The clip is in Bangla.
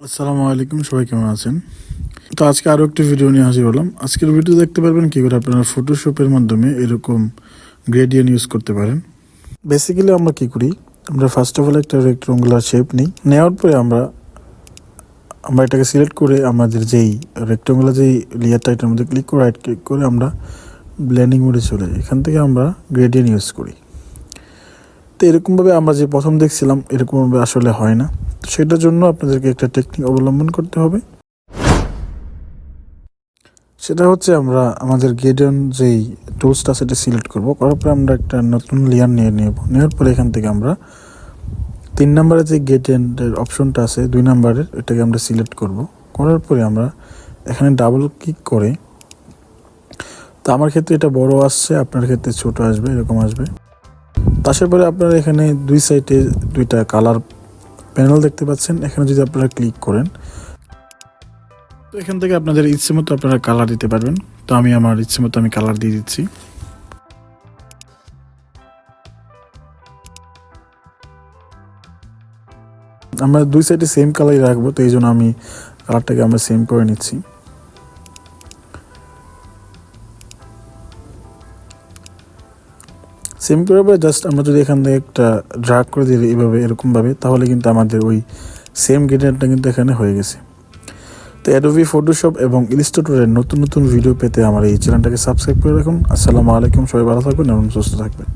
আসসালামু আলাইকুম, সবাই কেমন আছেন? তো আজকে আরও একটি ভিডিও নিয়ে হাজির হলাম। আজকের ভিডিও দেখতে পারবেন কী করে আপনারা ফটোশপের মাধ্যমে এরকম গ্রেডিয়েন্ট ইউজ করতে পারেন। বেসিক্যালি আমরা কি করি, আমরা ফার্স্ট অফ অল একটা রেক্ট্যাঙ্গুলার শেপ নিই। নেওয়ার পরে আমরা এটাকে সিলেক্ট করে আমাদের যেই রেক্ট্যাঙ্গুলার যেই লেয়ারটা এটার মধ্যে ক্লিক করে রাইট ক্লিক করে আমরা ব্লেন্ডিং মোডে চলে যাই। এখান থেকে আমরা গ্রেডিয়েন্ট ইউজ করি। তো এরকমভাবে আমরা যে প্রথম দেখছিলাম এরকমভাবে আসলে হয় না। তো সেটার জন্য আপনাদেরকে একটা টেকনিক অবলম্বন করতে হবে। সেটা হচ্ছে আমরা আমাদের গ্রেডিয়েন্ট যেই টুলসটা সেটা সিলেক্ট করব। করার পরে আমরা একটা নতুন লেয়ার নেওয়ার পরে এখান থেকে আমরা 3 নম্বরে যে গ্রেডিয়েন্টের অপশনটা আছে 2 নম্বরের এটাকে আমরা সিলেক্ট করব। করার পরে আমরা এখানে ডাবল ক্লিক করে, তো আমার ক্ষেত্রে এটা বড় আসছে, আপনার ক্ষেত্রে ছোট আসবে, এরকম আসবে। আসার পরে আপনারা এখানে দুই সাইডে দুইটা কালার প্যানেল দেখতে পাচ্ছেন। এখানে যদি আপনারা ক্লিক করেন তো এখান থেকে আপনাদের ইচ্ছে মতো আপনারা কালার দিতে পারবেন। তো আমি আমার ইচ্ছে মতো আমি কালার দিয়ে দিচ্ছি। আমরা দুই সাইডে সেম কালারই রাখবো, তো এই জন্য আমি কালারটাকে আমরা সেম করে নিচ্ছি। সেম করার পরে জাস্ট আমরা যদি এখান থেকে একটা ড্র্যাগ করে দিই এইভাবে এরকমভাবে, তাহলে কিন্তু আমাদের ওই সেম গ্রেডিয়েন্টটা কিন্তু এখানে হয়ে গেছে। তো অ্যাডোবি ফটোশপ এবং ইলাস্ট্রেটরের নতুন নতুন ভিডিও পেতে আমার এই চ্যানেলটাকে সাবস্ক্রাইব করে রাখুন। আসসালামু আলাইকুম, সবাই ভালো থাকবেন এবং সুস্থ থাকবেন।